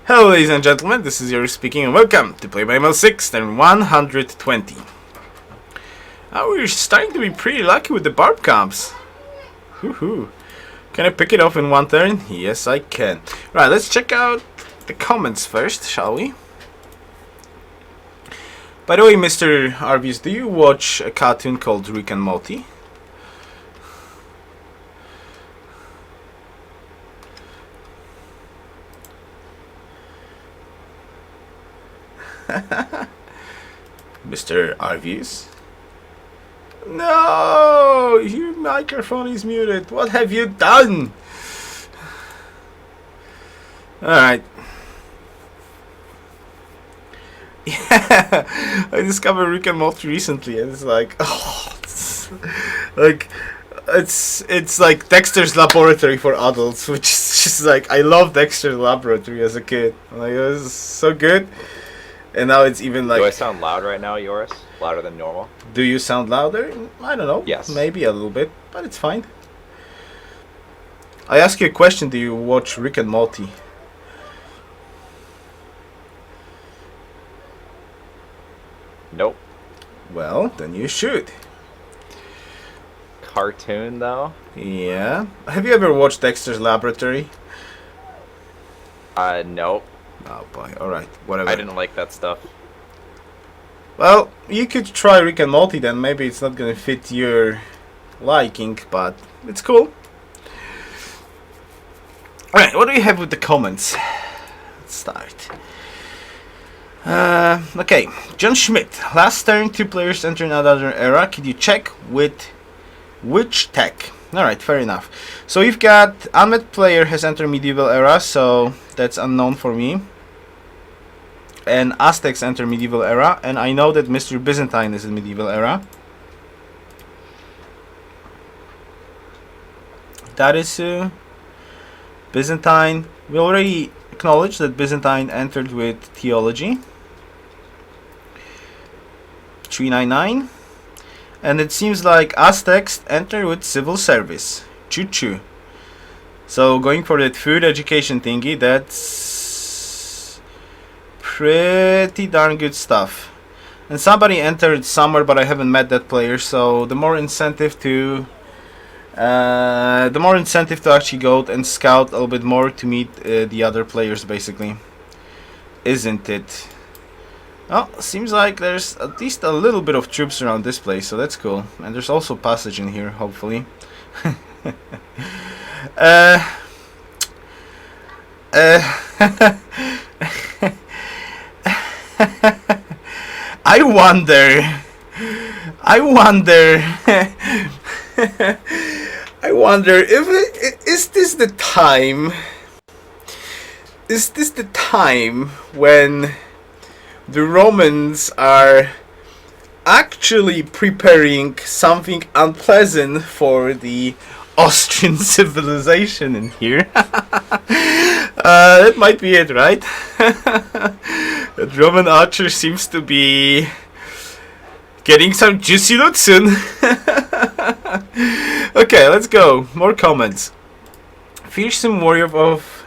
Hello ladies and gentlemen, this is Yoruus speaking and welcome to PBEM 6 and 120. We're starting to be pretty lucky with the barb comps. Woohoo. Can I pick it off in one turn? Yes I can. Right, let's check out the comments first, shall we? By the way, Mr. Arvius, do you watch a cartoon called Rick and Morty? Mr. Arvius? No! Your microphone is muted. What have you done? Alright. Yeah, I discovered Rick and Morty recently and it's like, oh, it's like Dexter's Laboratory for adults, which is just like, I loved Dexter's Laboratory as a kid. Like, it was so good. And now it's even like... Do I sound loud right now, Yoruus? Louder than normal? Do you sound louder? I don't know. Yes. Maybe a little bit, but it's fine. I ask you a question, do you watch Rick and Morty? Nope. Well, then you should. Cartoon, though? Yeah. Have you ever watched Dexter's Laboratory? Nope. Oh boy, alright, whatever. I didn't like that stuff. Well, you could try Rick and Morty then. Maybe it's not gonna fit your liking, but it's cool. Alright, what do you have with the comments? Let's start. Okay, John Schmidt. Last turn, 2 players enter another era. Could you check with which tech? Alright, fair enough. So we've got unmet player has entered medieval era, so that's unknown for me. And Aztecs enter medieval era, and I know that Mr. Byzantine is in medieval era. That is Byzantine. We already acknowledged that Byzantine entered with theology. 399. And it seems like Aztecs enter with civil service. Choo choo. So going for that food education thingy, that's pretty darn good stuff. And somebody entered somewhere, but I haven't met that player, so the more incentive to actually go out and scout a little bit more to meet the other players, basically, isn't it? Oh, seems like there's at least a little bit of troops around this place, so that's cool. And there's also passage in here, hopefully. I wonder if is this the time? Is this the time when the Romans are actually preparing something unpleasant for the Austrian civilization in here? That might be it, right? The Roman archer seems to be getting some juicy loot soon. Okay, let's go. More comments. Fearsome warrior of...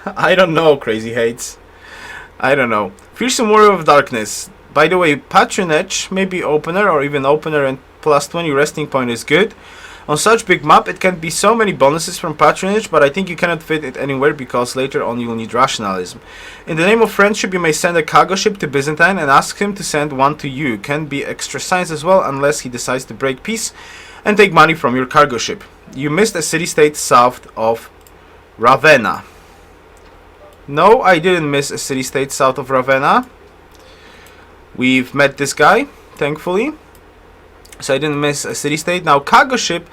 I don't know, Crazy Hates. I don't know. Fearsome warrior of darkness. By the way, patronage, maybe opener or even opener and plus 20 resting point is good. On such big map, it can be so many bonuses from patronage, but I think you cannot fit it anywhere because later on you will need rationalism. In the name of friendship, you may send a cargo ship to Byzantine and ask him to send one to you. Can be extra science as well, unless he decides to break peace and take money from your cargo ship. You missed a city-state south of Ravenna. No, I didn't miss a city-state south of Ravenna. We've met this guy, thankfully. So I didn't miss a city-state. Now, cargo ship.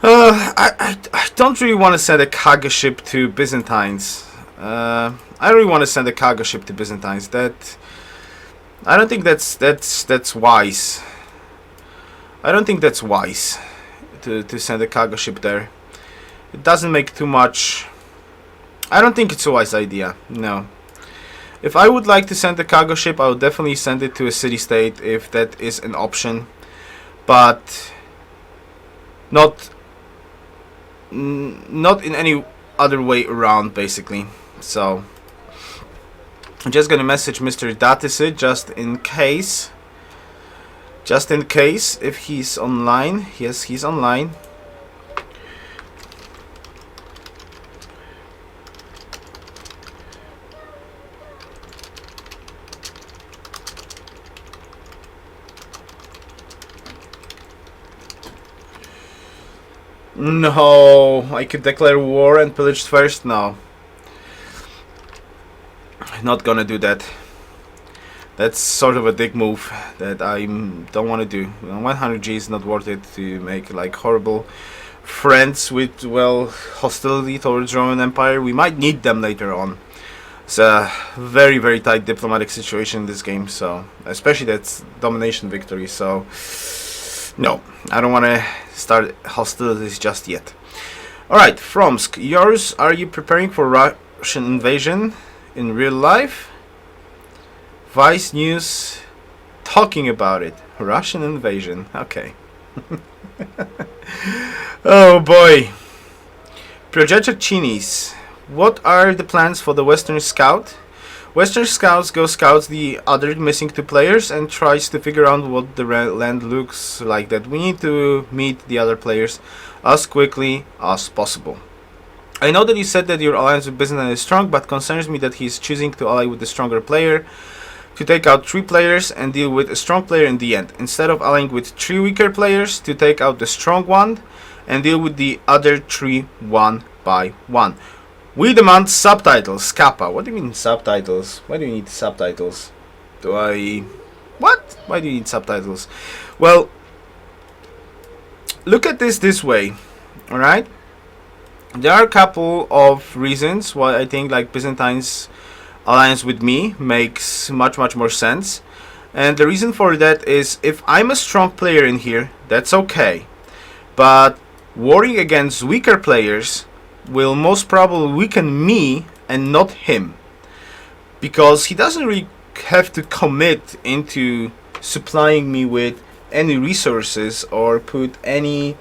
I don't really want to send a cargo ship to Byzantines. I don't really want to send a cargo ship to Byzantines. I don't think that's wise. I don't think that's wise to send a cargo ship there. It doesn't make too much. I don't think it's a wise idea. No. If I would like to send a cargo ship, I would definitely send it to a city-state if that is an option. But not in any other way around basically. So I'm just gonna message Mr. Datisid just in case. Just in case if he's online. Yes, he's online. No, I could declare war and pillage first. No, not gonna do that. That's sort of a dick move that I don't want to do. 100G is not worth it to make like horrible friends with, well, hostility towards Roman Empire. We might need them later on. It's a very, very tight diplomatic situation in this game, so especially that's domination victory. So no, I don't want to start hostilities just yet. All right, Fromsk, Yoruus, are you preparing for Russian invasion in real life? Vice News talking about it. Russian invasion. Okay. Oh boy. Projector Chinis. What are the plans for the Western Scout? Western Scouts go scouts the other missing 2 players and tries to figure out what the land looks like. That we need to meet the other players as quickly as possible. I know that you said that your alliance with Byzantine is strong, but concerns me that he is choosing to ally with the stronger player to take out 3 players and deal with a strong player in the end, instead of allying with 3 weaker players to take out the strong one and deal with the other 3 one by one. We demand subtitles. Kappa. What do you mean subtitles? Why do you need subtitles? What? Why do you need subtitles? Well, look at this way, alright? There are a couple of reasons why I think like Byzantine's alliance with me makes much more sense, and the reason for that is if I'm a strong player in here, that's okay, but warring against weaker players will most probably weaken me and not him, because he doesn't really have to commit into supplying me with any resources or put any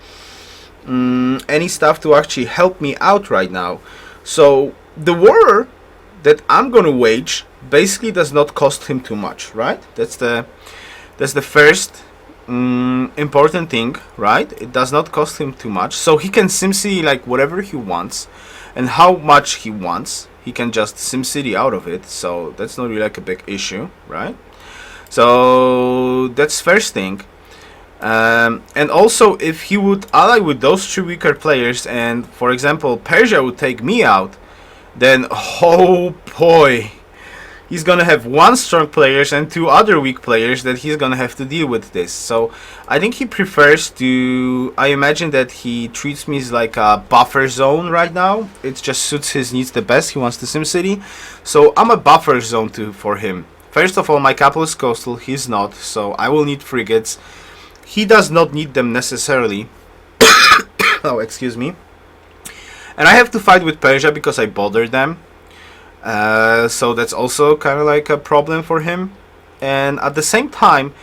stuff to actually help me out right now. So the war that I'm gonna wage basically does not cost him too much, right? That's the first important thing, right? It does not cost him too much, so he can SimCity like whatever he wants and how much he wants. He can just SimCity out of it, so that's not really like a big issue, right? So that's first thing. And also, if he would ally with those 2 weaker players and, for example, Persia would take me out, then oh boy, he's gonna have 1 strong players and 2 other weak players that he's gonna have to deal with this. So I think he prefers to, I imagine that he treats me as like a buffer zone right now. It just suits his needs the best. He wants the SimCity, so I'm a buffer zone for him. First of all, my capital is coastal, he's not, so I will need frigates. He does not need them necessarily. Oh, excuse me. And I have to fight with Persia because I bothered them. So that's also kind of like a problem for him. And at the same time,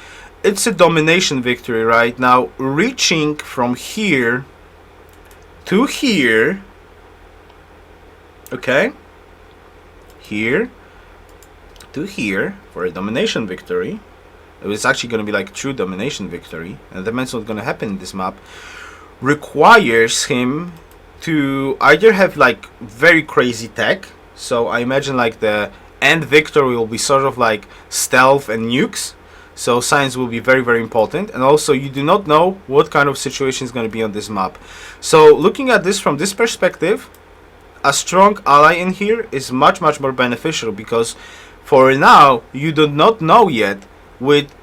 it's a domination victory right now. Reaching from here to here. Okay. Here to here for a domination victory. It's actually going to be like true domination victory. And that means what's going to happen in this map requires him to either have like very crazy tech. So I imagine like the end victory will be sort of like stealth and nukes. So science will be very important. And also you do not know what kind of situation is going to be on this map. So looking at this from this perspective, a strong ally in here is much more beneficial, because for now you do not know yet with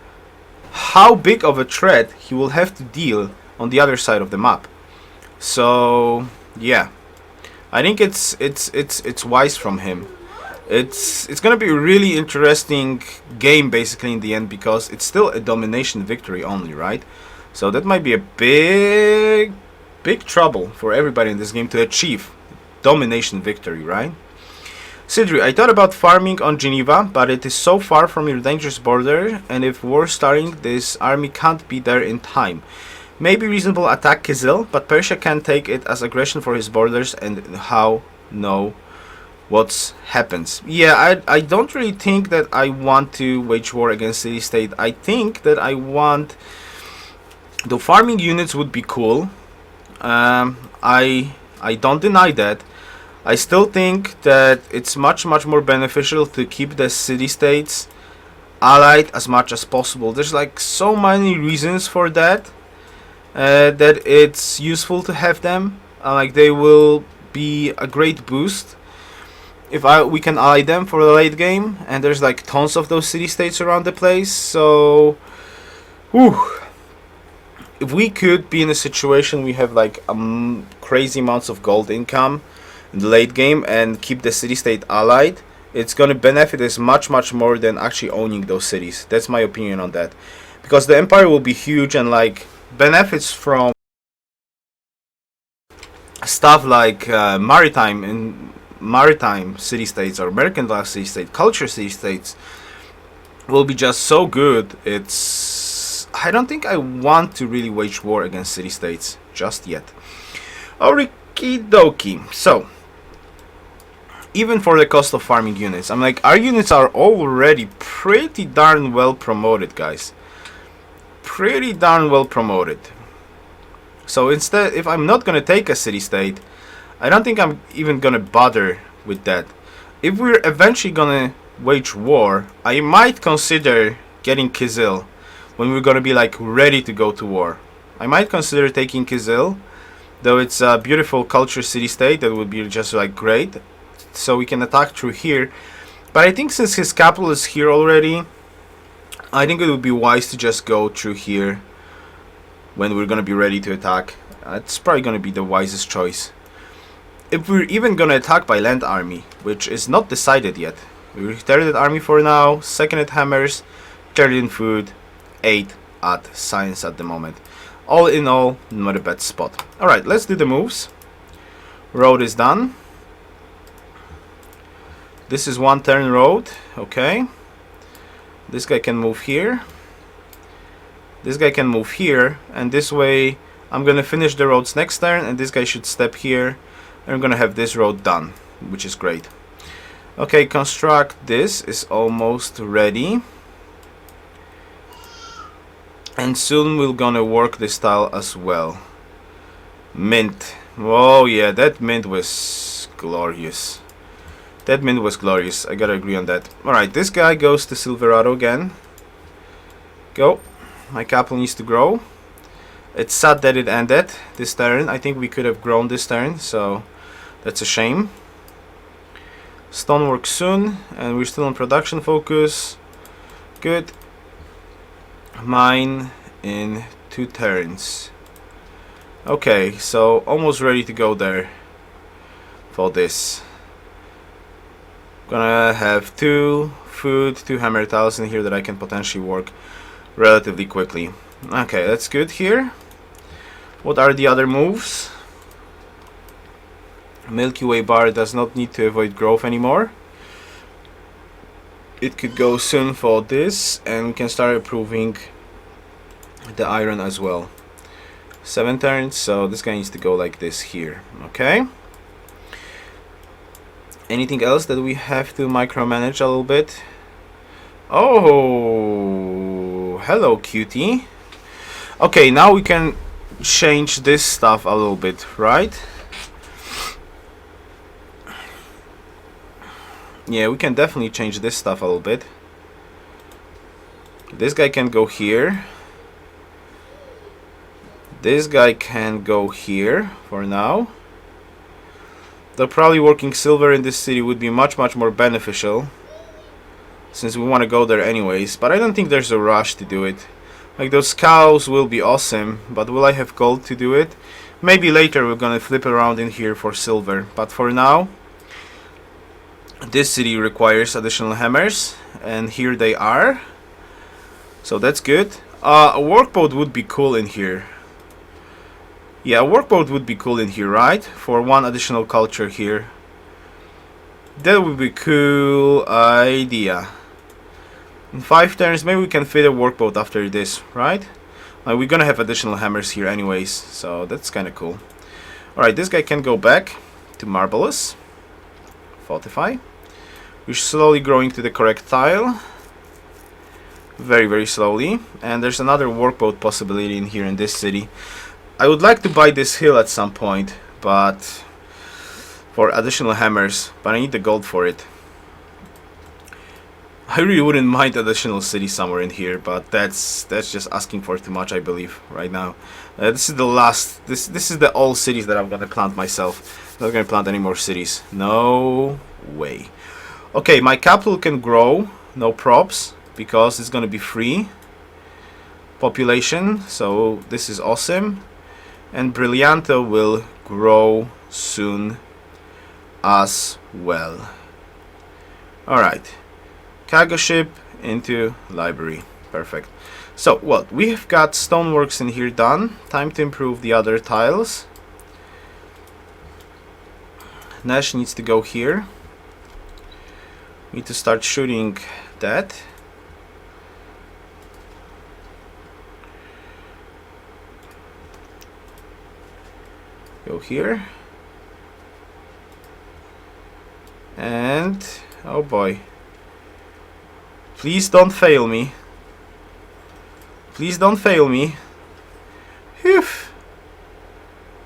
how big of a threat he will have to deal on the other side of the map. So yeah, I think it's wise from him. It's gonna be a really interesting game basically in the end, because it's still a domination victory only, right? So that might be a big trouble for everybody in this game to achieve domination victory, right? Sidri, I thought about farming on Geneva, but it is so far from your dangerous border, and if war starting, this army can't be there in time. Maybe reasonable attack Kizil, but Persia can take it as aggression for his borders and how know what's happens. Yeah, I don't really think that I want to wage war against city state. I think that I want the farming units would be cool. I don't deny that. I still think that it's much more beneficial to keep the city states allied as much as possible. There's like so many reasons for that, that it's useful to have them. Like they will be a great boost if we can ally them for the late game, and there's like tons of those city states around the place. So, whew, if we could be in a situation we have like crazy amounts of gold income in the late game and keep the city state allied, it's going to benefit us much more than actually owning those cities. That's my opinion on that, because the empire will be huge, and like benefits from stuff like maritime city states or mercantile city state, culture city states will be just so good. I don't think I want to really wage war against city states just yet. Okie dokie. So, even for the cost of farming units, I'm like, our units are already pretty darn well promoted, guys. Pretty darn well promoted. So instead, if I'm not gonna take a city state, I don't think I'm even gonna bother with that. If we're eventually gonna wage war, I might consider getting Kizil when we're gonna be like ready to go to war. I might consider taking Kizil, though it's a beautiful culture city state that would be just like great, so we can attack through here. But I think since his capital is here already, I think it would be wise to just go through here when we're gonna be ready to attack. It's probably gonna be the wisest choice. If we're even gonna attack by land army, which is not decided yet. We're third at army for now, second at hammers, third in food, 8 at science at the moment. All in all, not a bad spot. Alright, let's do the moves. Road is done. This is 1 turn road, okay. This guy can move here. This guy can move here, and this way I'm gonna finish the roads next turn, and this guy should step here, and I'm gonna have this road done, which is great. Okay, construct this is almost ready, and soon we're gonna work this tile as well. Mint. Oh yeah, that mint was glorious. That mint was glorious. I gotta agree on that. Alright, this guy goes to Silverado again. Go. My capital needs to grow. It's sad that it ended this turn. I think we could have grown this turn, so that's a shame. Stonework soon, and we're still on production focus. Good. Mine in 2 turns. Okay, so almost ready to go there for this. Gonna have 2 food, 2 hammer tiles in here that I can potentially work relatively quickly. Okay, that's good here. What are the other moves? Milky Way bar does not need to avoid growth anymore. It could go soon for this, and we can start improving the iron as well. 7 turns, so this guy needs to go like this here. Okay. Anything else that we have to micromanage a little bit? Oh, hello cutie. Okay, now we can change this stuff a little bit, right? Yeah, we can definitely change this stuff a little bit. This guy can go here. This guy can go here for now. Though probably working silver in this city would be much more beneficial, since we want to go there anyways. But I don't think there's a rush to do it. Like, those cows will be awesome, but will I have gold to do it? Maybe later we're gonna flip around in here for silver. But for now, this city requires additional hammers, and here they are. So that's good. A workboat would be cool in here. Yeah, a workboat would be cool in here, right? For 1 additional culture here. That would be a cool idea. In 5 turns, maybe we can fit a workboat after this, right? We're gonna have additional hammers here anyways, so that's kind of cool. Alright, this guy can go back to Marvelous. Fortify. We're slowly growing to the correct tile. Very, very slowly. And there's another workboat possibility in here in this city. I would like to buy this hill at some point, but for additional hammers, but I need the gold for it. I really wouldn't mind additional city somewhere in here, but that's just asking for too much, I believe, right now. This is the last. This is the all cities that I'm gonna plant myself. Not gonna plant any more cities. No way. Okay, my capital can grow. No props, because it's gonna be free population. So this is awesome. And Brillianto will grow soon as well. All right. Cargo ship into library. Perfect. So, well, we have got stoneworks in here done. Time to improve the other tiles. Nash needs to go here. We need to start shooting that. Go here. And, oh boy. Please don't fail me. Please don't fail me. Phew.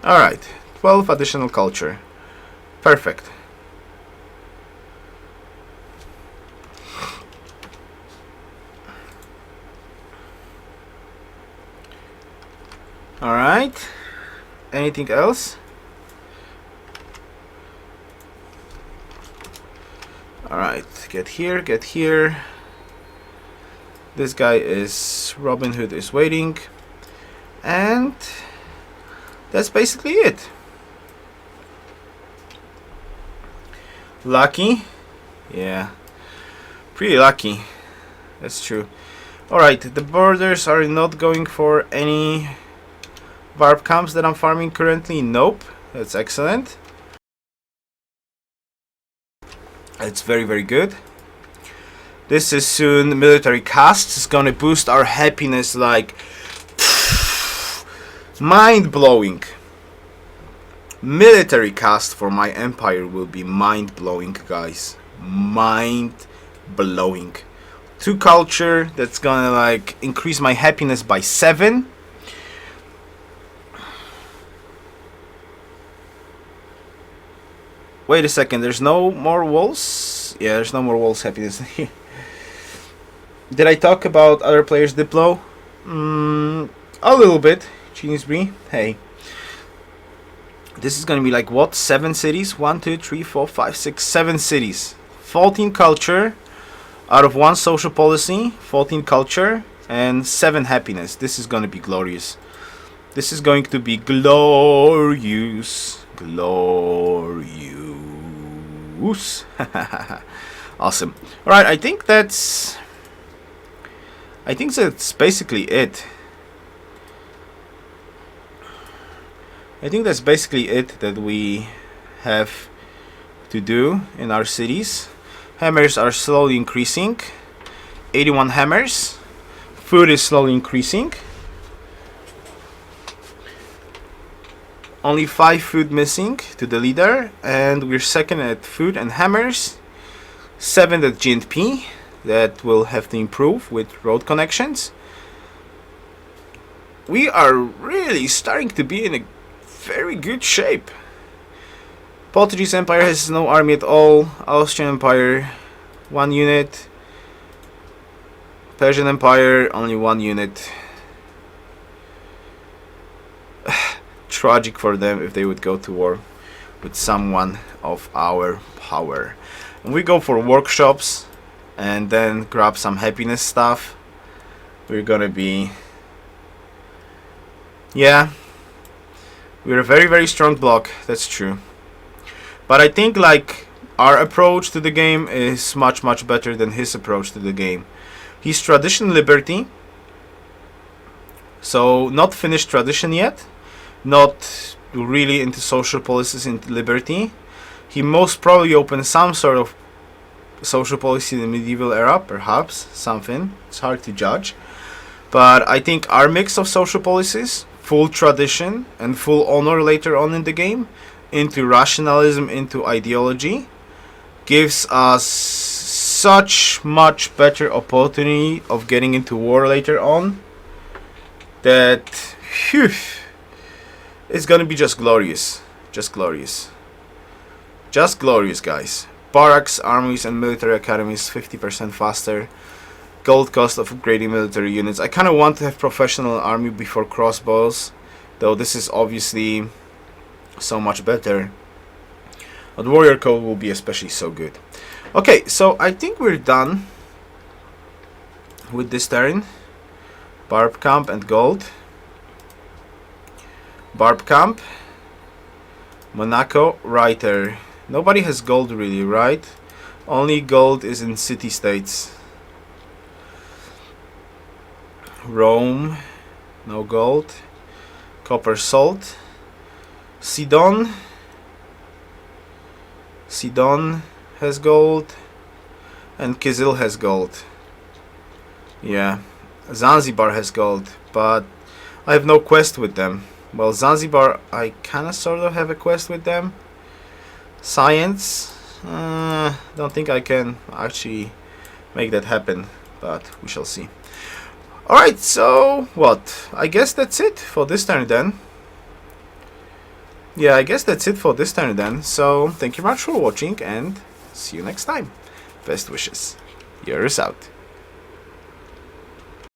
Alright, 12 additional culture. Perfect. Alright. Anything else? Alright, get here, get here. This guy is Robin Hood is waiting, and that's basically it. Lucky, yeah, pretty lucky. That's true. All right, the borders are not going for any warp camps that I'm farming currently. Nope, that's excellent. It's very, very good. This is soon military casts. It's gonna boost our happiness like mind-blowing. Military cast for my empire will be mind-blowing, guys. Mind-blowing. 2 culture, that's gonna like increase my happiness by 7. Wait a second, there's no more walls? Yeah, there's no more walls happiness here. Did I talk about other players' Diplo? A little bit. Geniusbury. Hey. This is gonna be like what? 7 cities? 1, 2, 3, 4, 5, 6, 7 cities. 14 culture out of 1 social policy, 14 culture, and 7 happiness. This is gonna be glorious. This is going to be glorious. Glorious. Awesome. Alright, I think that's basically it. I think that's basically it that we have to do in our cities. Hammers are slowly increasing. 81 hammers. Food is slowly increasing. Only 5 food missing to the leader, and we're second at food and hammers. 7 at GNP. That will have to improve with road connections. We are really starting to be in a very good shape. Portuguese Empire has no army at all. Austrian Empire 1 unit. Persian Empire only 1 unit. Tragic for them if they would go to war with someone of our power. And we go for workshops and then grab some happiness stuff. We're gonna be, yeah, we're a very, very strong block, that's true. But I think like our approach to the game is much, much better than his approach to the game. He's tradition liberty, so not finished tradition yet, not really into social policies in liberty. He most probably opened some sort of social policy in the medieval era, perhaps something. It's hard to judge, but I think our mix of social policies, full tradition and full honor later on in the game, into rationalism, into ideology, gives us such much better opportunity of getting into war later on that phew, it's gonna be just glorious. Just glorious. Just glorious, guys. Barracks, armies, and military academies 50% faster. Gold cost of upgrading military units. I kind of want to have professional army before crossbows, though this is obviously so much better. But warrior code will be especially so good. Okay, so I think we're done with this turn. Barb camp and gold. Barb camp. Monaco, writer. Nobody has gold really, right? Only gold is in city-states. Rome, no gold. Copper salt. Sidon. Sidon has gold. And Kizil has gold. Yeah. Zanzibar has gold, but I have no quest with them. Well, Zanzibar, I kinda sort of have a quest with them. Science, don't think I can actually make that happen, but we shall see. Alright, so what? I guess that's it for this turn then. Yeah, I guess that's it for this turn then. So, thank you very much for watching and see you next time. Best wishes. Yoruus out.